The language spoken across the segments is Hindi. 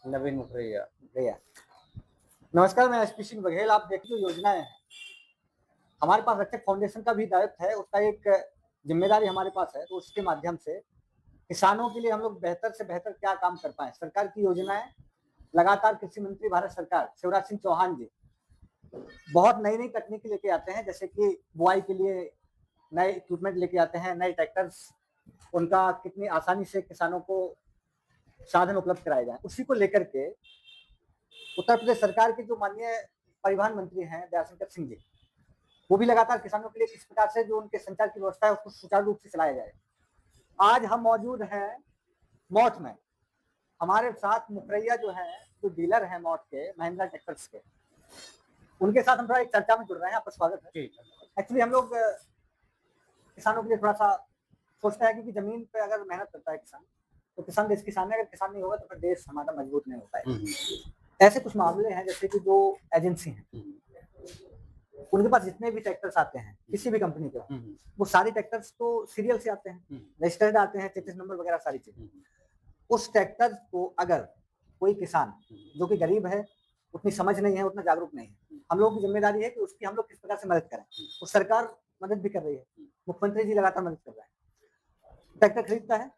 नवीन मुखरिया। भैया नमस्कार, मैं एसपी सिंह बघेल। आप देखिए जो योजनाएं हैं, हमारे पास रक्षक फाउंडेशन का भी दायित्व है, उसका एक जिम्मेदारी हमारे पास है। तो उसके माध्यम से किसानों के लिए हम लोग बेहतर से बेहतर क्या काम कर पाए। सरकार की योजनाएं लगातार कृषि मंत्री भारत सरकार शिवराज सिंह चौहान जी बहुत नई नई तकनीक लेके आते हैं, जैसे कि बुआई के लिए नए इक्विपमेंट लेके आते हैं, नए ट्रैक्टर्स, उनका कितनी आसानी से किसानों को साधन उपलब्ध कराए जाए। उसी को लेकर के उत्तर प्रदेश सरकार के जो माननीय परिवहन मंत्री हैं दयाशंकर सिंह जी, वो भी लगातार किसानों के लिए किस प्रकार से जो उनके संचार की व्यवस्था है उसको सुचारू रूप से चलाया जाए। आज हम मौजूद हैं मौठ में। हमारे साथ मुखरैया जो है, जो डीलर हैं मौठ के महिंद्रा ट्रैक्टर्स के, उनके साथ हम थोड़ा एक चर्चा में जुड़ रहे हैं। आपका स्वागत है। एक्चुअली हम लोग किसानों के लिए थोड़ा सा सोचते हैं, क्योंकि जमीन पे अगर मेहनत करता है किसान, तो किसान देश किसान है। अगर किसान नहीं होगा तो फिर देश हमारा मजबूत नहीं होता है। ऐसे कुछ मामले हैं, जैसे कि जो एजेंसी हैं, उनके पास जितने भी ट्रैक्टर्स आते हैं किसी भी कंपनी के, वो सारे ट्रैक्टर्स तो सीरियल से आते हैं, रजिस्टर्ड आते हैं, चेसिस नंबर वगैरह सारी चीजें। उस ट्रैक्टर को अगर कोई किसान जो कि गरीब है, उतनी समझ नहीं है, उतना जागरूक नहीं है, हम लोगों की जिम्मेदारी है कि उसकी हम लोग किस प्रकार से मदद करें। और सरकार मदद भी कर रही है, मुख्यमंत्री जी लगातार मदद कर रहे हैं। ट्रैक्टर खरीदता है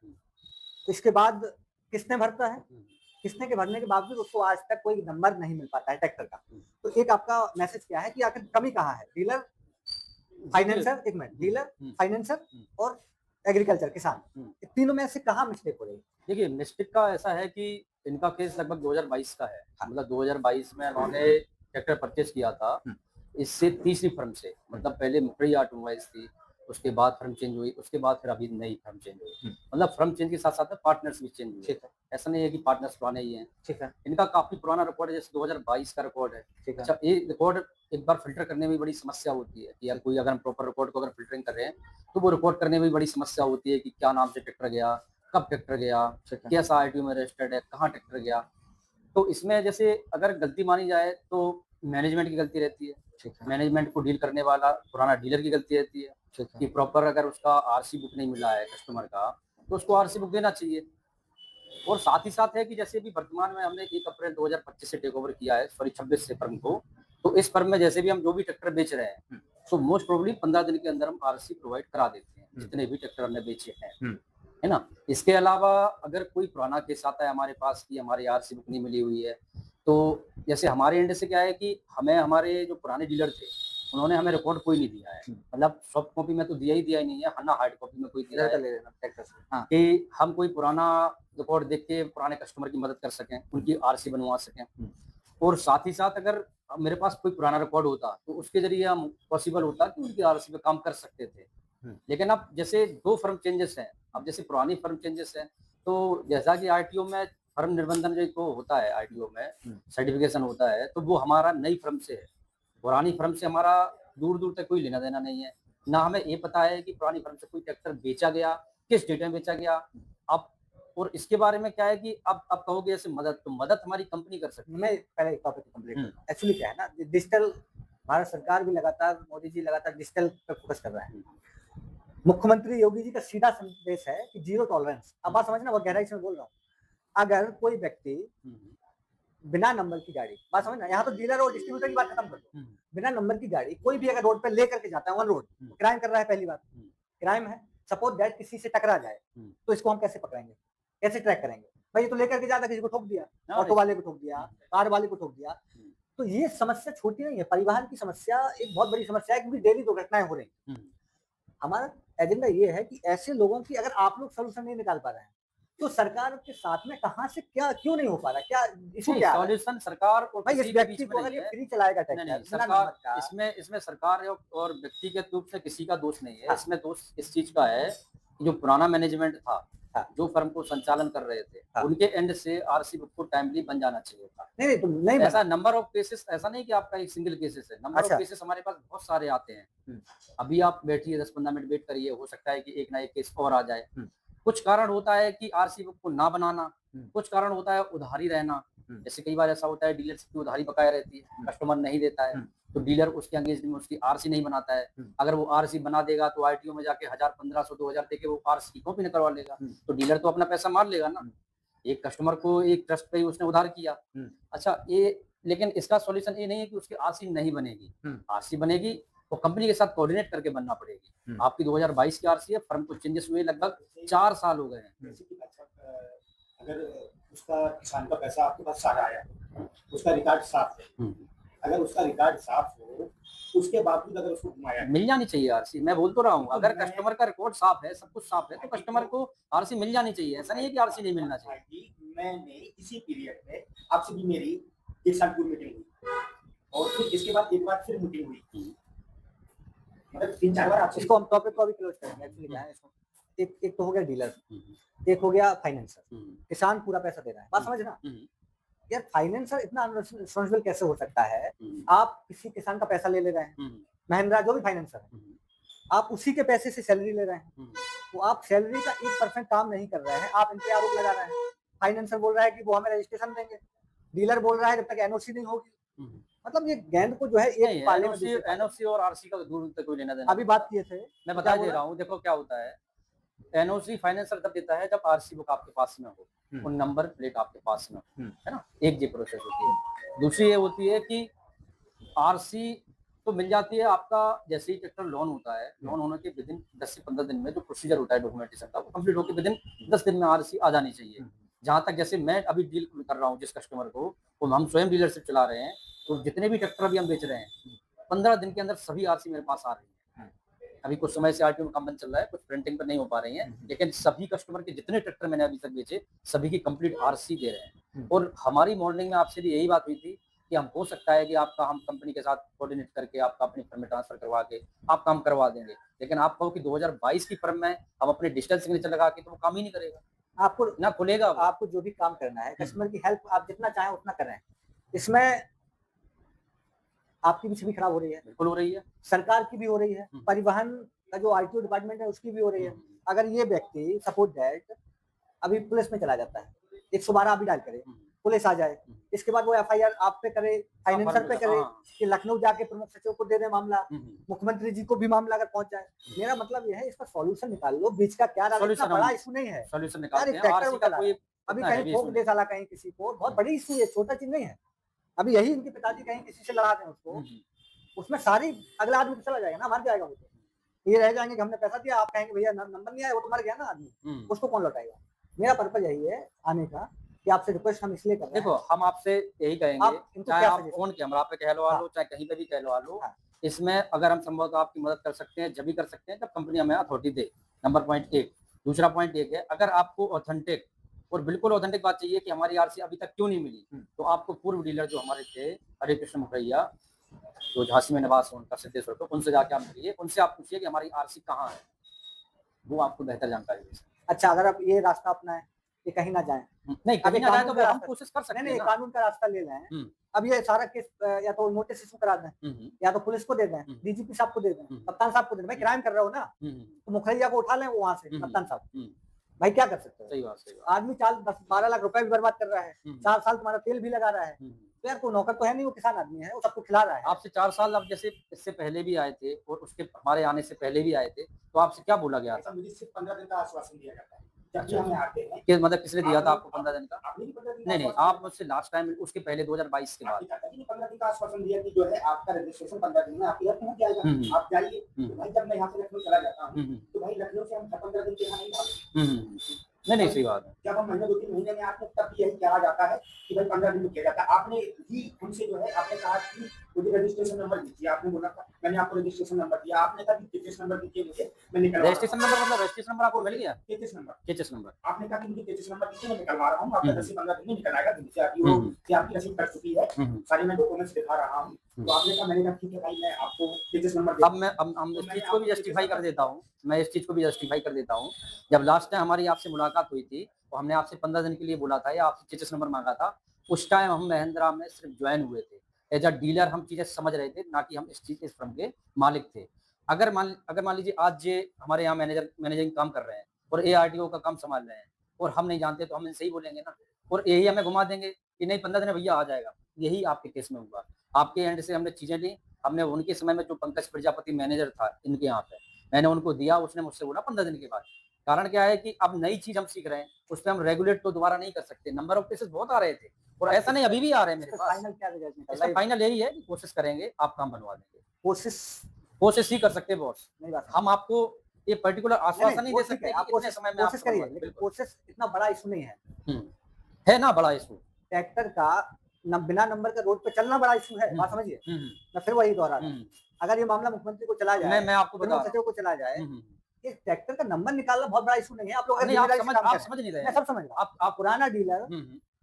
तो इसके बाद किस्तें भरता है, किस्तें के भरने के बावजूद उसको आज तक कोई नंबर नहीं मिल पाता है ट्रैक्टर का। तो एक आपका मैसेज क्या है कि आखिर कमी कहाँ है? डीलर, फाइनेंसर, एक मिनट, डीलर, फाइनेंसर और एग्रीकल्चर किसान, तीनों में से कहाँ मिस्टेक हो रही है? देखिए, मिस्टेक का ऐसा है कि इनका केस लगभग 2022 का है। मतलब 2022 में इन्होंने ट्रैक्टर परचेज किया था, इससे तीसरी फर्म से। मतलब पहले मुखरिया ऑटोमोबाइल्स थी, उसके बाद फर्म चेंज हुई, उसके बाद फिर अभी नई फर्म चेंज हुई। मतलब फर्म चेंज के साथ साथ में पार्टनर्स भी चेंज हुए। ठीक है, ऐसा नहीं है कि पार्टनर्स पुराने ही हैं। ठीक है, इनका काफी पुराना रिकॉर्ड है, जैसे 2022 का रिकॉर्ड है। ठीक है। अच्छा, ये रिकॉर्ड एक बार फिल्टर करने में बड़ी समस्या होती है कि यार कोई अगर हम प्रॉपर रिकॉर्ड को अगर फिल्टरिंग कर रहे हैं, तो वो रिकॉर्ड करने में बड़ी समस्या होती है कि क्या नाम से ट्रैक्टर गया, कब ट्रैक्टर गया, कैसा आरटीओ में रजिस्टर्ड है, कहाँ ट्रैक्टर गया। तो इसमें जैसे अगर गलती मानी जाए तो मैनेजमेंट की गलती रहती है। ठीक है, मैनेजमेंट को डील करने वाला पुराना डीलर की गलती रहती है ठीक है। कि प्रॉपर अगर उसका आरसी बुक नहीं मिला है कस्टमर का, तो उसको आरसी बुक देना चाहिए। और साथ ही साथ है कि जैसे भी वर्तमान में हमने 1 अप्रैल 2025 से टेक ओवर किया है, सॉरी 26 से फर्म को। तो इस फर्म में जैसे भी हम जो भी ट्रैक्टर बेच रहे हैं, तो मोस्ट प्रोबेबली 15 दिन के अंदर हम आरसी प्रोवाइड करा देते हैं, जितने भी ट्रैक्टर हमने बेचे हैं, है ना। इसके अलावा अगर कोई पुराना केस आता है हमारे पास कि हमारी आरसी बुक नहीं मिली हुई है, तो जैसे हमारे एंड से क्या है कि हमें हमारे जो पुराने डीलर थे, उन्होंने हमें रिकॉर्ड कोई नहीं दिया है। मतलब सॉफ्ट कॉपी में तो दिया ही नहीं है, ना हार्ड कॉपी में कोई दिया है ले लेना ट्रैक्टर से। हाँ, कि हम कोई पुराना रिकॉर्ड देख के पुराने कस्टमर की मदद कर सकें, उनकी आरसी बनवा सकें। और साथ ही साथ अगर मेरे पास कोई पुराना रिकॉर्ड होता तो उसके जरिए हम पॉसिबल होता कि उनकी आरसी पे काम कर सकते थे। लेकिन अब जैसे 2 फर्म चेंजेस हैं, अब जैसे पुरानी फर्म चेंजेस है, तो जैसा कि आरटीओ में फर्म निबंधन जो को होता है, आरटीओ में सर्टिफिकेशन होता है, तो वो हमारा नई फर्म से है। पुरानी फर्म से हमारा दूर-दूर तक कोई लेना देना नहीं है। ना हमें ये पता है कि पुरानी फर्म से कोई ट्रैक्टर बेचा गया, किस डेट में बेचा गया। अब और इसके बारे में क्या है कि अब कहोगे ऐसे मदद, तो मदद हमारी कंपनी कर सकती है। मैं पहले एक टॉपिक कंप्लीट करता हूँ। एक्चुअली क्या है ना, डिजिटल, भारत सरकार भी लगातार, मोदी जी लगातार डिजिटल पे फोकस कर रहे हैं। मुख्यमंत्री योगी जी का सीधा संदेश है कि जीरो टॉलरेंस। अब बात समझना, बहुत गहराई से मैं बोल रहा हूँ। अगर कोई व्यक्ति बिना नंबर की गाड़ी, बात समझना, यहाँ तो डीलर और डिस्ट्रीब्यूटर की बात खत्म कर दो, बिना नंबर की गाड़ी कोई भी अगर रोड पे लेकर के जाता है, ऑन रोड, क्राइम कर रहा है। पहली बात, क्राइम है। सपोज दैट किसी से टकरा जाए, तो इसको हम कैसे पकड़ेंगे, कैसे ट्रैक करेंगे? भाई ये तो लेकर के जाता, किसी को ठोक दिया, ऑटो वाले को ठोक दिया, कार वाले को ठोक दिया। तो ये समस्या छोटी नहीं है, परिवहन की समस्या एक बहुत बड़ी समस्या है, क्योंकि डेली दुर्घटनाएं हो रही। हमारा एजेंडा ये है कि ऐसे लोगों की अगर आप लोग सोल्यूशन नहीं निकाल पा रहे हैं, तो सरकार के साथ में कहाँ से क्या, क्यों नहीं हो पा रहा, क्या इशू, क्या है? सॉल्यूशन सरकार और भाई इस किसी के व्यक्ति बीच को में अगर नहीं ये है। फ्री चलाएगा नहीं, ट्रैक्टर बिना सरकार नंबर का, इसमें सरकार और व्यक्तिगत रूप से किसी का दोष नहीं है। हाँ, इसमें दोष इस चीज का है कि जो पुराना मैनेजमेंट था, हाँ, जो फर्म को संचालन कर रहे थे, हाँ। उनके एंड से आरसी बुक को टाइमली बन जाना चाहिए था। नहीं नहीं, तुम नहीं ऐसा बना। नंबर ऑफ केसेस, ऐसा नहीं कि आपका एक सिंगल केसेस है, नंबर ऑफ अच्छा, केसेस हमारे पास बहुत सारे आते हैं। अभी आप बैठिए, 10-15 मिनट वेट करिए, हो सकता है कि एक ना एक केस और आ जाए। कुछ कारण होता है कि आरसी बुक को ना बनाना, कुछ कारण होता है उधारी रहना। जैसे कई बार ऐसा होता है डीलरशिप की उधारी बकाया रहती है, कस्टमर नहीं देता है, तो डीलर उसके अंगेंस्ट में उसकी आरसी नहीं बनाता है। अगर वो आरसी बना देगा तो आरटीओ में जाके 1000, 1500, 2000 देके वो आरसी की कॉपी निकलवा लेगा, तो डीलर तो अपना पैसा मार लेगा ना। एक कस्टमर को एक ट्रस्ट पे ही उसने उधार किया। अच्छा ये लेकिन इसका सॉल्यूशन ये नहीं है कि उसकी आरसी नहीं बनेगी। आरसी बनेगी तो कंपनी के साथ कोऑर्डिनेट करके बनना पड़ेगी। आपकी 2022 की आरसी है, फर्म को चेंजेस हुए लगभग 4 साल हो गए हैं। जैसे कि अगर उसका किसान का पैसा आपके पास सारा आया, उसका रिकॉर्ड साफ है, अगर उसका रिकॉर्ड साफ हो, उसके बावजूद अगर उसको घुमाया मिल जानी चाहिए आरसी। मैं बोल तो रहा हूँ, अगर कस्टमर का रिकॉर्ड साफ है, सब कुछ साफ है, तो कस्टमर को आरसी मिल जानी चाहिए। ऐसा नहीं है कि आरसी नहीं मिलना चाहिए। मैंने इसी पीरियड में आपसे भी मेरी 1 साल पूर्व मीटिंग हुई और फिर इसके बाद एक बार फिर मीटिंग हुई, मतलब 3-4 बार आपसे। इसको हम टॉपिक को अभी क्लोज करेंगे। एक्चुअली क्या है, इसको एक तो हो गया डीलर, एक हो गया फाइनेंसर। किसान पूरा पैसा दे रहा है, बात समझना यार। फाइनेंसर इतना अनरिस्पॉन्सिबल कैसे हो सकता है? आप किसी किसान का पैसा ले रहे हैं, महिंद्रा जो भी फाइनेंसर है, आप उसी के पैसे से सैलरी ले रहे हैं, तो आप सैलरी का 1% काम नहीं कर रहे हैं, आप इन पे आरोप लगा रहे हैं। फाइनेंसर बोल रहा है कि वो हमें रजिस्ट्रेशन देंगे, डीलर बोल रहा है जब तक एनओसी नहीं होगी। मतलब ये गेंद को जो है एक पाले में एनओसी और आरसी का दूर तक कोई लेना देना। अभी बात किए थे, मैं बता दे रहा हूँ, देखो क्या होता है। एनओसी फाइनेंसर तब देता है जब आरसी बुक आपके पास में हो, और नंबर प्लेट आपके पास में हो, है ना। एक ये प्रोसेस होती है। दूसरी ये होती है कि आरसी तो मिल जाती है आपका जैसे ही ट्रैक्टर लोन होता है, लोन होने के विदिन 10 से 15 दिन में जो प्रोसीजर होता है डॉक्यूमेंटेशन का, वो कंप्लीट होकर विदिन 10 दिन में आरसी आ जानी चाहिए। जहां तक जैसे मैं अभी डील कर रहा हूँ जिस कस्टमर को, वो हम स्वयं डीलरशिप चला रहे हैं, तो जितने भी ट्रैक्टर अभी हम बेच रहे हैं 15 दिन के अंदर सभी आरसी मेरे पास आ रही है। अभी कुछ समय से आरटीओ का काम चल रहा है, कुछ प्रिंटिंग पर नहीं हो पा रही है, लेकिन सभी कस्टमर के जितने ट्रैक्टर मैंने अभी तक बेचे सभी की कंप्लीट आरसी दे रहे हैं। और हमारी मॉर्निंग में आपसे भी यही बात हुई थी कि हम हो सकता है कि आपका हम कंपनी के साथ कोऑर्डिनेट करके आपका अपनी फर्म में ट्रांसफर करवा के आप काम करवा देंगे, लेकिन आप कहो कि 2022 की फर्म में हम अपने डिजिटल सिग्नेचर लगा के, तो वो काम ही नहीं करेगा, आपको ना खुलेगा। आपको जो भी काम करना है, कस्टमर की हेल्प आप जितना चाहें उतना करें। इसमें आपकी भी छवि खराब हो रही है, बिल्कुल हो रही है, सरकार की भी हो रही है, परिवहन का जो आरटीओ डिपार्टमेंट है उसकी भी हो रही है। अगर ये व्यक्ति सपोज दैट अभी पुलिस में चला जाता है, 112 अभी डायल करे, पुलिस आ जाए, इसके बाद वो एफआईआर आप पे करे, फाइनेंसर पे करे, कि लखनऊ जाके प्रमुख सचिव को दे दे मामला, मुख्यमंत्री जी को भी मामला अगर पहुंच जाए। मेरा मतलब यह है इसका सॉल्यूशन निकाल लो, बीच का क्या इतना बड़ा इशू नहीं है, सॉल्यूशन निकालते हैं। आरसी का कोई अभी कहीं ठोक दे साला कहीं किसी को, बहुत बड़ी इशू है, छोटा चीज नहीं है। अभी यही इनके पिताजी कहीं किसी से लड़ा दें उसको, उसमें सारी अगला आदमी चला जाएगा ना, मर जाएगा वो, तो ये रह जाएंगे कि हमने पैसा दिया, आप कहेंगे भैया नंबर नहीं आया, वो तो मर गया ना आदमी, उसको कौन लौटाएगा। मेरा पर्पज यही है आने का कि आपसे रिक्वेस्ट हम इसलिए कर रहे हैं। देखो हम आपसे यही कहेंगे, चाहे आप फोन कैमरा पे कहलवा लो, चाहे कहीं पे भी कहलवा लो, इसमें अगर हम संभवतः आपकी मदद कर सकते हैं, जब भी कर सकते हैं जब कंपनी हमें अथॉरिटी दे। Number point 1। दूसरा पॉइंट एक है, अगर आपको ऑथेंटिक और बिल्कुल ऑथेंटिक बात चाहिए कि हमारी आरसी अभी तक क्यों नहीं मिली, तो आपको पूर्व डीलर जो हमारे थे हरे कृष्ण मुखैया, जो झांसी में निवास है उनका सिद्धेश्वर को, उनसे जाके आप मिलिए, उनसे आप पूछिए कि हमारी आरसी कहाँ है, वो आपको बेहतर जानकारी दे सकते। अच्छा, अगर आप ये रास्ता अपनाएं कि कहीं ना जाएं, नहीं कहीं ना जाए तो हम कोशिश कर सकते हैं। नहीं, कानून का रास्ता ले लें। अब ये सारा केस या तो नोटिस इशू करा दें, या तो पुलिस को दे दें, डीजीपी साहब को दे दें, कप्तान साहब को दे दें। भाई क्राइम कर रहे हो ना, तो मुखैया को उठा लें वहां से, कप्तान साहब। भाई क्या कर सकते हो, सही बात। आदमी 10-12 लाख रुपए भी बर्बाद कर रहा है, 4 साल तुम्हारा तेल भी लगा रहा है, तो यार कोई नौकर तो है नहीं, वो किसान आदमी है, वो सबको खिला रहा है। आपसे 4 साल अब जैसे इससे पहले भी आए थे और उसके हमारे आने से पहले भी आए थे, तो आपसे क्या बोला गया था? मुझे सिर्फ 15 दिन का आश्वासन दिया जाता है जब भी हमें आते हैं। कि मतलब किसने दिया था आपको 15 दिन का? नहीं, आप मुझसे लास्ट टाइम उसके पहले 2022 के बाद 15 दिन का आश्वासन दिया कि जो है आपका रजिस्ट्रेशन 15 दिन में आपके घर पहुंच जाएगा, आप जाइए। तो भाई जब मैं यहाँ से लखनऊ चला जाता हूँ, तो भाई लखनऊ से हम 15 दिन के यहाँ नहीं आते। नहीं सही बात है। जब हम महीने 2-3 महीने में आते हैं तब यही कहा जाता है कि भाई 15 दिन में किया जाता है। आपने ही हमसे जो है आपने कहा कि मुझे रजिस्ट्रेशन नंबर दीजिए, आपने बोला था, मैंने आपको रजिस्ट्रेशन नंबर दिया, आपने कहा कि केचेस नंबर दीजिए मुझे, मैं निकलवा। रजिस्ट्रेशन नंबर मतलब रजिस्ट्रेशन नंबर आपको मिल गया? केचेस नंबर आपने कहा कि मुझे केचेस नंबर दीजिए, मैं निकलवा रहा हूँ, आपका 10 से 15 दिन में निकल आएगा। दिन से आपकी वो कि आपकी रसीद कट चुकी है, सारे मैं डॉक्यूमेंट्स दिखा रहा हूँ। तो आपने कहा, मैंने कहा ठीक है भाई मैं आपको केचेस नंबर। अब मैं इस चीज को भी जस्टिफाई कर देता हूँ, जब लास्ट टाइम हमारी आपसे मुलाकात हुई थी तो हमने आपसे 15 दिन के लिए बोला था या आपसे चेचिस नंबर मांगा था। उस टाइम हम महिंद्रा में सिर्फ ज्वाइन हुए थे, एज अ डीलर हम चीजें समझ रहे थे, ना कि हम इस फर्म के मालिक थे। अगर मान लीजिए आज ये हमारे यहाँ मैनेजरिंग काम कर रहे हैं और ARTO का काम संभाल रहे हैं और हम नहीं जानते, तो हम इनसे ही बोलेंगे ना, और यही हमें घुमा देंगे कि नहीं 15 दिन भैया आ जाएगा। यही आपके केस में हुआ। आपके एंड से हमने चीजें ली, हमने उनके समय में जो पंकज प्रजापति मैनेजर था इनके यहाँ पे, मैंने उनको दिया, उसने मुझसे बोला 15 दिन के बाद। कारण क्या है कि अब नई चीज हम सीख रहे हैं, उस पर हम रेगुलेट तो दोबारा नहीं कर सकते। नंबर ऑफ केसेस बहुत आ रहे थे और ऐसा नहीं अभी भी आ रहे हैं मेरे पास। फाइनल क्या रिजल्ट निकल रहा इसका है? फाइनल यही है कि कोशिश करेंगे, आप काम बनवा देंगे। कोशिश कोशिश ही कर सकते हैं बॉस, नहीं बात हम आपको ये पर्टिकुलर आश्वासन नहीं वो दे ठीक सकते है, कि आप इतने कोशिश समय में कोशिश आपको करिए, बनवा दें। लेकिन बिल्कुल। कोशिश इतना बड़ा इशू नहीं है। है ना बड़ा इशू। ट्रैक्टर का बिना नंबर के रोड पे चलना बड़ा इशू है, बात समझिए। मैं फिर वही दोहरा रहा हूँ, अगर ये मामला मुख्यमंत्री को चला जाए, मैं आपको बता गृह रहा सचिव को चला जाए, हूँ। ये ट्रैक्टर का नंबर निकालना बहुत बड़ा इशू नहीं है। आप लोग अगर नहीं, आप जिम्मेदारी से काम करें, समझ नहीं रहे मैं हैं। सब समझ रहा हूँ। आप पुराना डीलर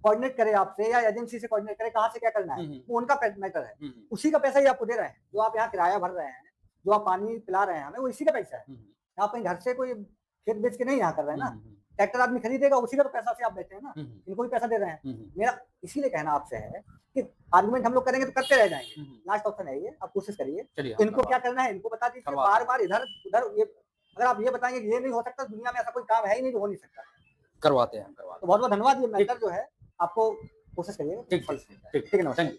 कोऑर्डिनेट करे आपसे या एजेंसी से कोऑर्डिनेट करे, कहाँ से क्या करना है, वो उनका मैटर है। उसी का पैसा ही आपको दे रहे हैं, जो आप यहाँ किराया भर रहे हैं, जो आप पानी पिला रहे हैं हमें, वो इसी का पैसा है। आप कहीं घर से कोई खेत बेच के नहीं यहाँ कर रहे हैं ना। ट्रैक्टर आदमी खरीदेगा, उसी का तो पैसा से आप बैठे हैं ना, इनको भी पैसा दे रहे हैं। मेरा इसीलिए कहना आपसे है कि आर्गुमेंट हम लोग करेंगे तो करते रह जाएंगे। लास्ट ऑप्शन है ये, आप कोशिश करिए, इनको क्या करना है इनको बता दीजिए। बार बार इधर उधर ये अगर आप ये बताएंगे कि ये नहीं हो सकता, दुनिया में ऐसा कोई काम है ही नहीं जो हो नहीं सकता। करवाते हैं। तो बहुत बहुत धन्यवाद। ये मैटर जो है आपको कोशिश करिएगा। ठीक है, ठीक है, नमस्कार। Thank you.